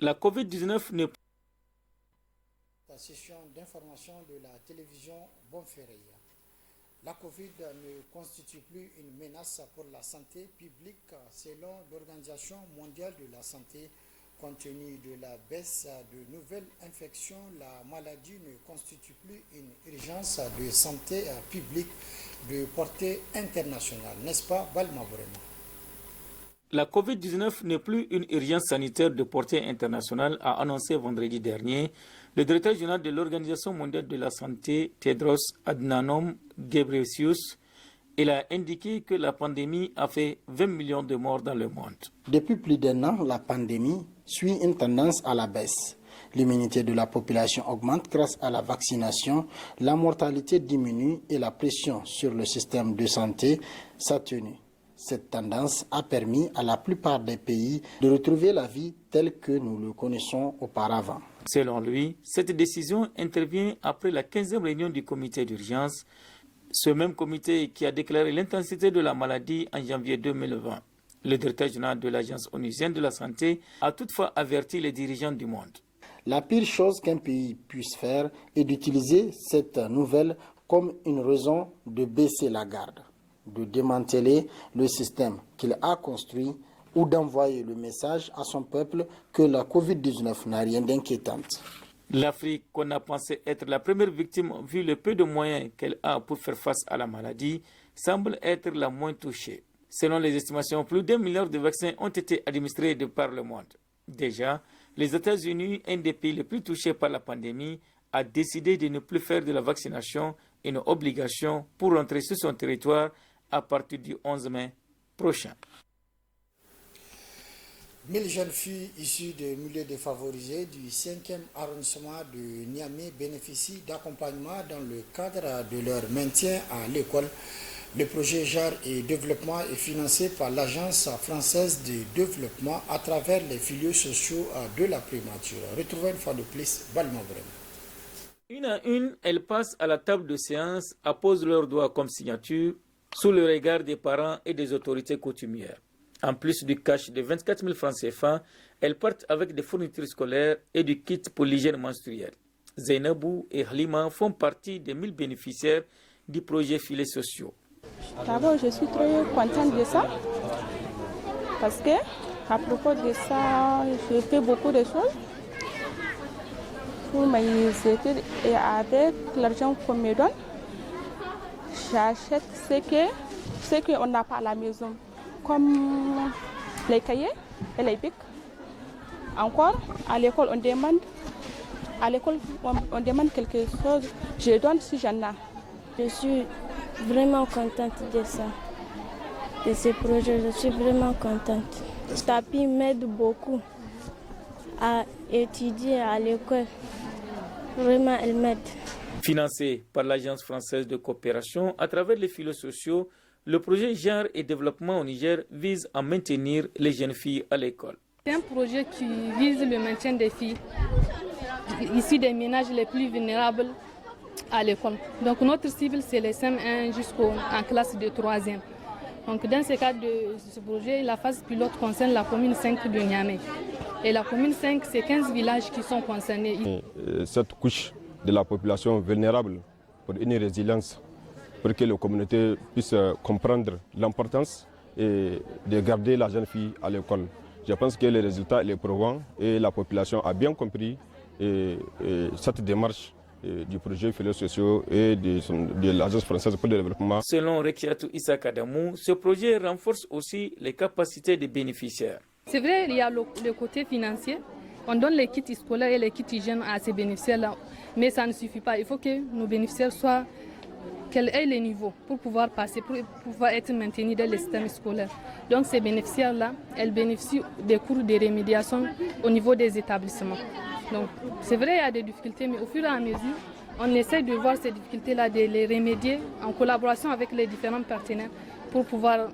La Covid-19 n'est pas la session d'information de la télévision Bonferreira. La Covid ne constitue plus une menace pour la santé publique selon l'Organisation mondiale de la santé. Compte tenu de la baisse de nouvelles infections, la maladie ne constitue plus une urgence de santé publique de portée internationale. N'est-ce pas, Balma Bourema? La Covid-19 n'est plus une urgence sanitaire de portée internationale, a annoncé vendredi dernier le directeur général de l'Organisation mondiale de la santé, Tedros Adhanom Ghebreyesus. Il a indiqué que la pandémie a fait 20 millions de morts dans le monde. Depuis plus d'un an, la pandémie suit une tendance à la baisse. L'immunité de la population augmente grâce à la vaccination, la mortalité diminue et la pression sur le système de santé s'atténue. Cette tendance a permis à la plupart des pays de retrouver la vie telle que nous le connaissons auparavant. Selon lui, cette décision intervient après la 15e réunion du comité d'urgence, ce même comité qui a déclaré l'intensité de la maladie en janvier 2020. Le directeur général de l'Agence onusienne de la santé a toutefois averti les dirigeants du monde. La pire chose qu'un pays puisse faire est d'utiliser cette nouvelle comme une raison de baisser la garde, de démanteler le système qu'il a construit ou d'envoyer le message à son peuple que la Covid-19 n'a rien d'inquiétant. L'Afrique, qu'on a pensé être la première victime vu le peu de moyens qu'elle a pour faire face à la maladie, semble être la moins touchée. Selon les estimations, plus d'1 milliard de vaccins ont été administrés de par le monde. Déjà, les États-Unis, un des pays les plus touchés par la pandémie, a décidé de ne plus faire de la vaccination une obligation pour rentrer sur son territoire à partir du 11 mai prochain. 1000 jeunes filles issues des milieux défavorisés du 5e arrondissement de Niamey bénéficient d'accompagnement dans le cadre de leur maintien à l'école. Le projet Genre et Développement est financé par l'Agence française de développement à travers les filiaux sociaux de la primature. Retrouvons une fois de plus Balma Brem. Une à une, elles passent à la table de séance, apposent leurs doigts comme signature sous le regard des parents et des autorités coutumières. En plus du cash de 24 000 francs CFA, elles partent avec des fournitures scolaires et du kit pour l'hygiène menstruelle. Zainabou et Halima font partie des 1000 bénéficiaires du projet Filets sociaux. D'abord, je suis très contente de ça parce que à propos de ça, je fais beaucoup de choses pour mes études et avec l'argent qu'on me donne, j'achète ce qu'on n'a pas à la maison, comme les cahiers et les bics. Encore, à l'école, on demande quelque chose, je donne si j'en ai. Je suis vraiment contente de ça, de ce projet. Je suis vraiment contente. Tapi m'aide beaucoup à étudier à l'école. Vraiment, elle m'aide. Financé par l'Agence française de coopération à travers les filets sociaux, le projet Genre et Développement au Niger vise à maintenir les jeunes filles à l'école. C'est un projet qui vise le maintien des filles issues des ménages les plus vulnérables à l'école. Donc notre cible, c'est les CM1 jusqu'en classe de 3e. Donc dans ce cadre de ce projet, la phase pilote concerne la commune 5 de Niamey. Et la commune 5, c'est 15 villages qui sont concernés. Cette couche de la population vulnérable pour une résilience, pour que les communautés puissent comprendre l'importance de garder la jeune fille à l'école. Je pense que les résultats sont probants et la population a bien compris cette démarche du projet Filets sociaux et de l'Agence française pour le développement. Selon Rekiatou Issa Kadamou, ce projet renforce aussi les capacités des bénéficiaires. C'est vrai, il y a le côté financier. On donne les kits scolaires et les kits hygiène à ces bénéficiaires-là. Mais ça ne suffit pas. Il faut que nos bénéficiaires soient, quel est le niveau pour pouvoir passer, pour pouvoir être maintenus dans le système scolaire. Donc ces bénéficiaires-là, elles bénéficient des cours de rémédiation au niveau des établissements. Donc c'est vrai, il y a des difficultés, mais au fur et à mesure, on essaie de voir ces difficultés-là, de les remédier en collaboration avec les différents partenaires pour pouvoir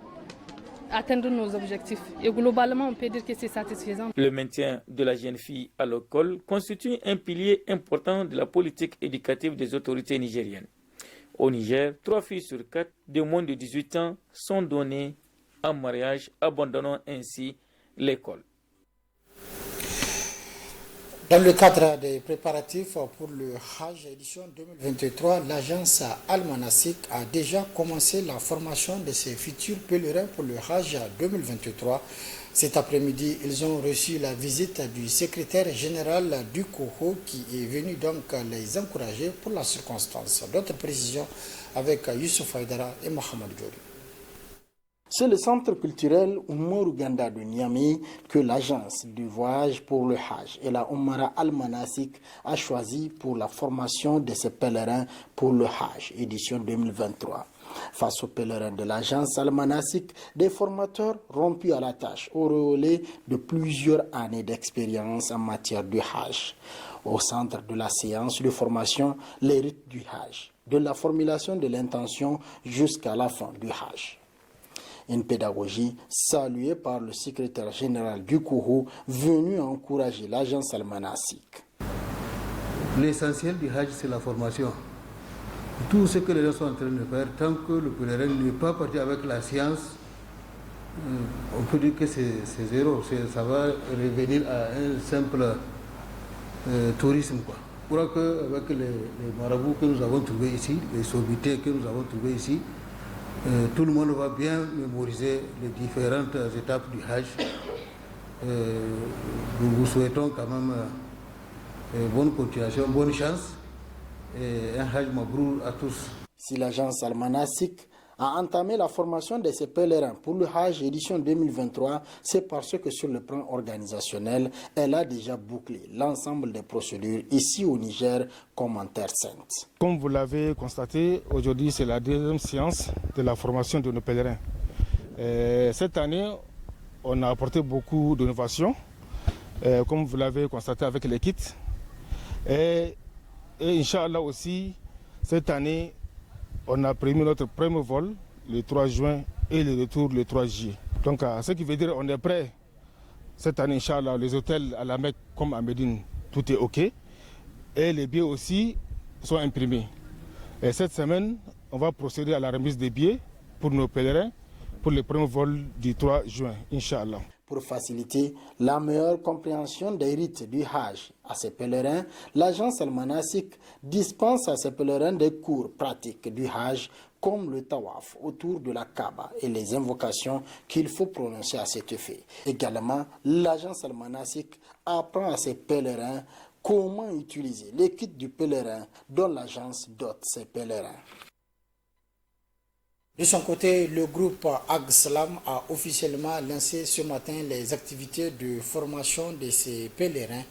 atteindre nos objectifs. Et globalement, on peut dire que c'est satisfaisant. Le maintien de la jeune fille à l'école constitue un pilier important de la politique éducative des autorités nigériennes. Au Niger, 3 filles sur 4 de moins de 18 ans sont données en mariage, abandonnant ainsi l'école. Dans le cadre des préparatifs pour le Hajj édition 2023, l'agence Al-Manasik a déjà commencé la formation de ses futurs pèlerins pour le Hajj 2023. Cet après-midi, ils ont reçu la visite du secrétaire général du COHO qui est venu donc les encourager pour la circonstance. D'autres précisions avec Youssouf Haïdara et Mohamed Djouri. C'est le centre culturel Oumarou Ganda de Niamey que l'agence du voyage pour le Hajj et la Oumara Al-Manasik a choisi pour la formation de ses pèlerins pour le Hajj, édition 2023. Face aux pèlerins de l'agence Al-Manasik, des formateurs rompus à la tâche, auréolés de plusieurs années d'expérience en matière du Hajj. Au centre de la séance de formation, les rites du Hajj, de la formulation de l'intention jusqu'à la fin du Hajj. Une pédagogie saluée par le secrétaire général du COHO venu encourager l'agence Al-Manasik. L'essentiel du Hajj, c'est la formation. Tout ce que les gens sont en train de faire, tant que le pèlerin n'est pas parti avec la science, on peut dire que c'est zéro. Ça va revenir à un simple tourisme, quoi. Je crois qu'avec les marabouts que nous avons trouvés ici, les sommités que nous avons trouvés ici, tout le monde va bien mémoriser les différentes étapes du Hajj. Nous vous souhaitons quand même bonne continuation, bonne chance et un Hajj Mabrour à tous. Si l'agence Al-Manasik a entamé la formation de ses pèlerins pour le Hajj édition 2023, c'est parce que sur le plan organisationnel, elle a déjà bouclé l'ensemble des procédures ici au Niger comme en Terre Sainte. Comme vous l'avez constaté, aujourd'hui c'est la deuxième séance de la formation de nos pèlerins. Cette année, on a apporté beaucoup d'innovations, comme vous l'avez constaté avec les kits. Et Inch'Allah aussi, cette année, on a prévu notre premier vol le 3 juin et le retour le 3 juillet. Donc, ce qui veut dire qu'on est prêt. Cette année, Inch'Allah, les hôtels à la Mecque comme à Médine, tout est OK. Et les billets aussi sont imprimés. Et cette semaine, on va procéder à la remise des billets pour nos pèlerins pour le premier vol du 3 juin, Inch'Allah. Pour faciliter la meilleure compréhension des rites du Hajj à ses pèlerins, l'agence Al-Manasik dispense à ses pèlerins des cours pratiques du Hajj comme le tawaf autour de la Kaaba et les invocations qu'il faut prononcer à cet effet. Également, l'agence Al-Manasik apprend à ses pèlerins comment utiliser les kits du pèlerin dont l'agence dote ses pèlerins. De son côté, le groupe Ag-Salam a officiellement lancé ce matin les activités de formation de ses pèlerins,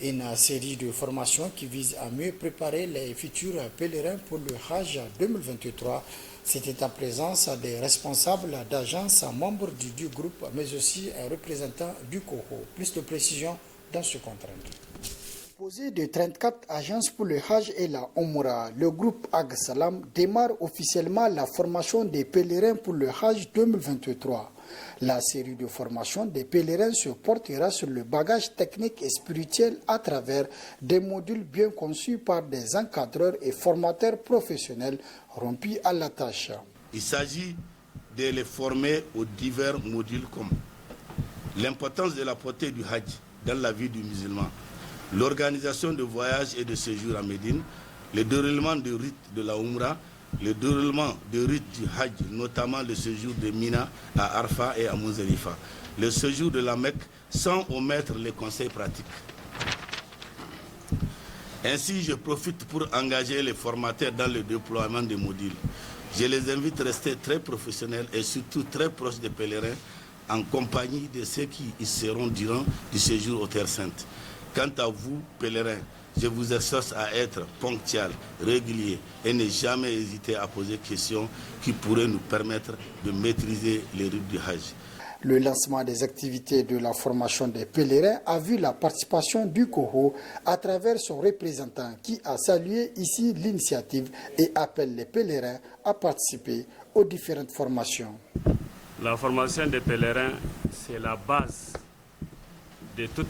une série de formations qui vise à mieux préparer les futurs pèlerins pour le Hajj 2023. C'était en présence des responsables d'agences membres du groupe, mais aussi un représentant du COHO. Plus de précisions dans ce compte rendu. Composé de 34 agences pour le Hajj et la Oumra, le groupe Ag-Salam démarre officiellement la formation des pèlerins pour le Hajj 2023. La série de formation des pèlerins se portera sur le bagage technique et spirituel à travers des modules bien conçus par des encadreurs et formateurs professionnels rompus à la tâche. Il s'agit de les former aux divers modules comme l'importance de la portée du Hajj dans la vie du musulman, l'organisation de voyages et de séjours à Médine, le déroulement de rites de la Oumra, le déroulement de rites du Hajj, notamment le séjour de Mina à Arfa et à Muzdalifa, le séjour de la Mecque, sans omettre les conseils pratiques. Ainsi, je profite pour engager les formateurs dans le déploiement des modules. Je les invite à rester très professionnels et surtout très proches des pèlerins, en compagnie de ceux qui y seront durant du séjour aux Terres Saintes. Quant à vous, pèlerins, je vous exhorte à être ponctuels, réguliers et ne jamais hésiter à poser des questions qui pourraient nous permettre de maîtriser les rites du Hajj. Le lancement des activités de la formation des pèlerins a vu la participation du COHO à travers son représentant qui a salué ici l'initiative et appelle les pèlerins à participer aux différentes formations. La formation des pèlerins, c'est la base de toute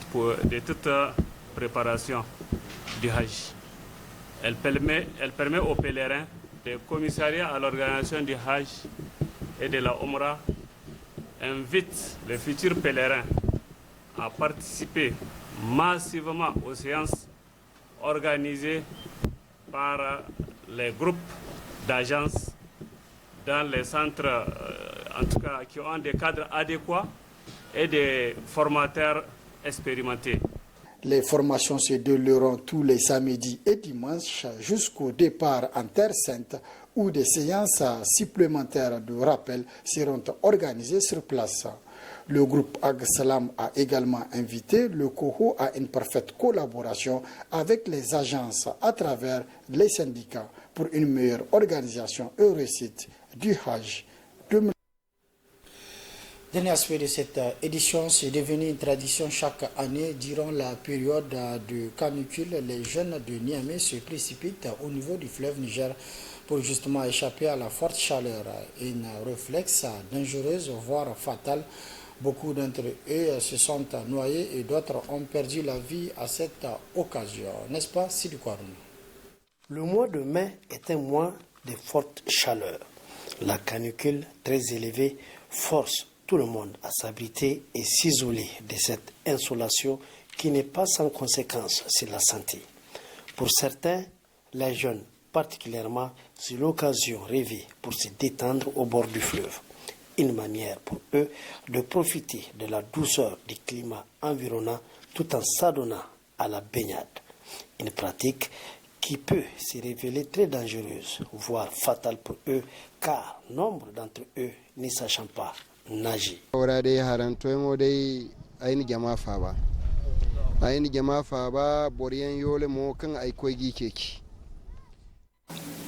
préparation du Hajj. Elle permet aux pèlerins des commissariats à l'organisation du Hajj et de la Oumra invite les futurs pèlerins à participer massivement aux séances organisées par les groupes d'agences dans les centres, en tout cas, qui ont des cadres adéquats et des formateurs expérimentés. Les formations se dérouleront tous les samedis et dimanches jusqu'au départ en Terre Sainte, où des séances supplémentaires de rappel seront organisées sur place. Le groupe Ag Salam a également invité le COHO à une parfaite collaboration avec les agences à travers les syndicats pour une meilleure organisation et réussite du Hajj 2020. Dernier aspect de cette édition, c'est devenu une tradition chaque année. Durant la période de canicule, les jeunes de Niamey se précipitent au niveau du fleuve Niger pour justement échapper à la forte chaleur. Une réflexe dangereuse, voire fatale. Beaucoup d'entre eux se sont noyés et d'autres ont perdu la vie à cette occasion. N'est-ce pas, Sidi Kouaroum? Le mois de mai est un mois de forte chaleur. La canicule très élevée force tout le monde à s'abriter et s'isoler de cette insolation qui n'est pas sans conséquence sur la santé. Pour certains, les jeunes particulièrement, c'est l'occasion rêvée pour se détendre au bord du fleuve. Une manière pour eux de profiter de la douceur du climat environnant tout en s'adonnant à la baignade. Une pratique qui peut se révéler très dangereuse, voire fatale pour eux, car nombre d'entre eux ne sachant pas nager.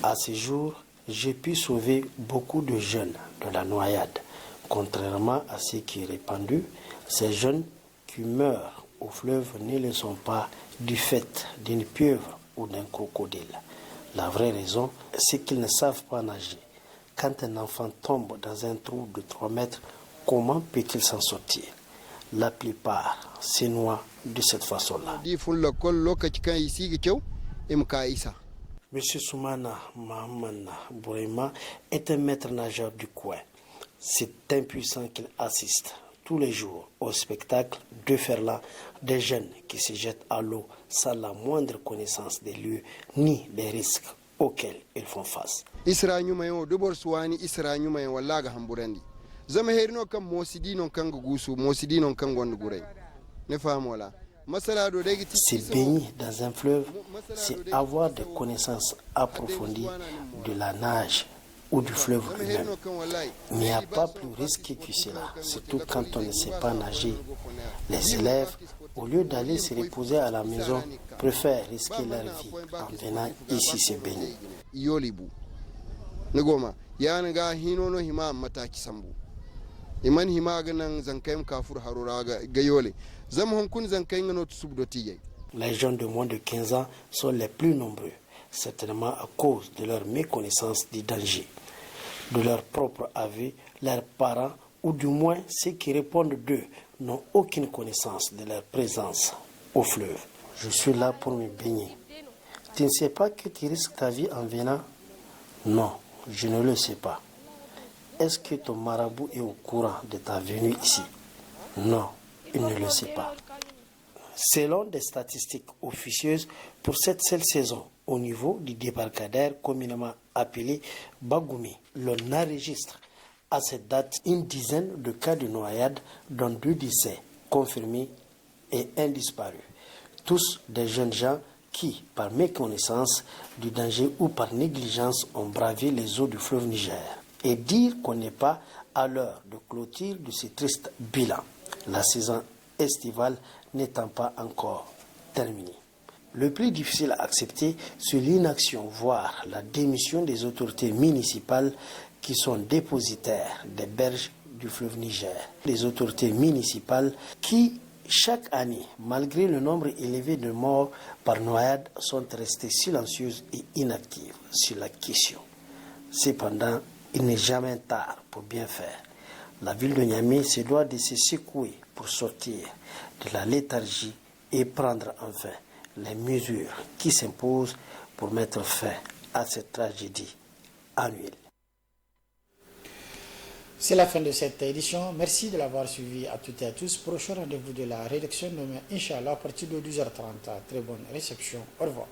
À ce jour, j'ai pu sauver beaucoup de jeunes de la noyade. Contrairement à ce qui est répandu, ces jeunes qui meurent au fleuve ne le sont pas du fait d'une pieuvre ou d'un crocodile. La vraie raison, c'est qu'ils ne savent pas nager. Quand un enfant tombe dans un trou de 3 mètres, comment peut-il s'en sortir? La plupart se noient de cette façon-là. Monsieur Soumana Mahamana Bourema est un maître nageur du coin. C'est impuissant qu'il assiste tous les jours au spectacle déferlant des jeunes qui se jettent à l'eau sans la moindre connaissance des lieux ni des risques auxquels ils font face. Se baigner dans un fleuve, c'est avoir des connaissances approfondies de la nage ou du fleuve lui-même. Il n'y a pas plus risqué que cela, surtout quand on ne sait pas nager. Les élèves, au lieu d'aller se reposer à la maison, préfèrent risquer leur vie en venant ici se baigner. Les jeunes de moins de 15 ans sont les plus nombreux, certainement à cause de leur méconnaissance du danger. De leur propre avis, leurs parents, ou du moins ceux qui répondent d'eux, n'ont aucune connaissance de leur présence au fleuve. Je suis là pour me baigner. Tu ne sais pas que tu risques ta vie en venant? Non, je ne le sais pas. Est-ce que ton marabout est au courant de ta venue ici? Non, il ne le sait pas. Selon des statistiques officieuses, pour cette seule saison, au niveau du débarcadère communément appelé Bagoumi, l'on enregistre à cette date une dizaine de cas de noyade, dont 2 décès confirmés et 1 disparu. Tous des jeunes gens qui, par méconnaissance du danger ou par négligence, ont bravé les eaux du fleuve Niger. Et dire qu'on n'est pas à l'heure de clôture de ce triste bilan, la saison estivale n'étant pas encore terminée. Le plus difficile à accepter, c'est l'inaction, voire la démission des autorités municipales qui sont dépositaires des berges du fleuve Niger. Les autorités municipales qui, chaque année, malgré le nombre élevé de morts par noyade, sont restées silencieuses et inactives sur la question. Cependant, il n'est jamais tard pour bien faire. La ville de Niamey se doit de se secouer pour sortir de la léthargie et prendre enfin les mesures qui s'imposent pour mettre fin à cette tragédie annuelle. C'est la fin de cette édition. Merci de l'avoir suivi à toutes et à tous. Prochain rendez-vous de la rédaction demain, Inch'Allah, à partir de 12h30. Très bonne réception. Au revoir.